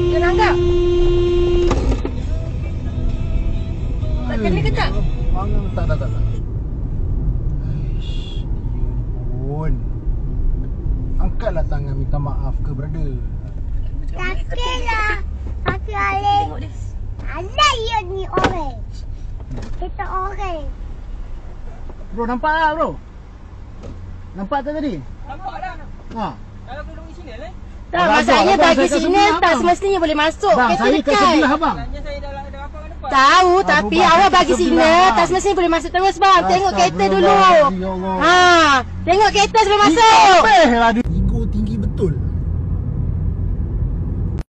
Dia nanggap. Tak kena ke tak? Tak. Aish, pun. Angkatlah tangan minta maaf ke brother. Takkanlah. Kaki Alif. Tengok dia. Alah ya ni orange. Kita orange. Bro, nampak tak bro? Nampak tak tadi? Nampak lah. Ha. Kalau aku duduk sini lah. Tak, Abang, masalahnya abang, bagi saya kat sini sebelah tak abang. semestinya boleh masuk. Bang, Kereta saya kat dekat. sebelah abang. Tanya saya dah apa kat depan. Tahu, Ah, tapi bukan, awak saya bagi kat sini sebelah. tak semestinya boleh masuk terus bang. Tengok kereta dulu. Astagfirullahaladzim, ya Allah. Ha, tengok kereta sebelum masuk. Ego tinggi betul.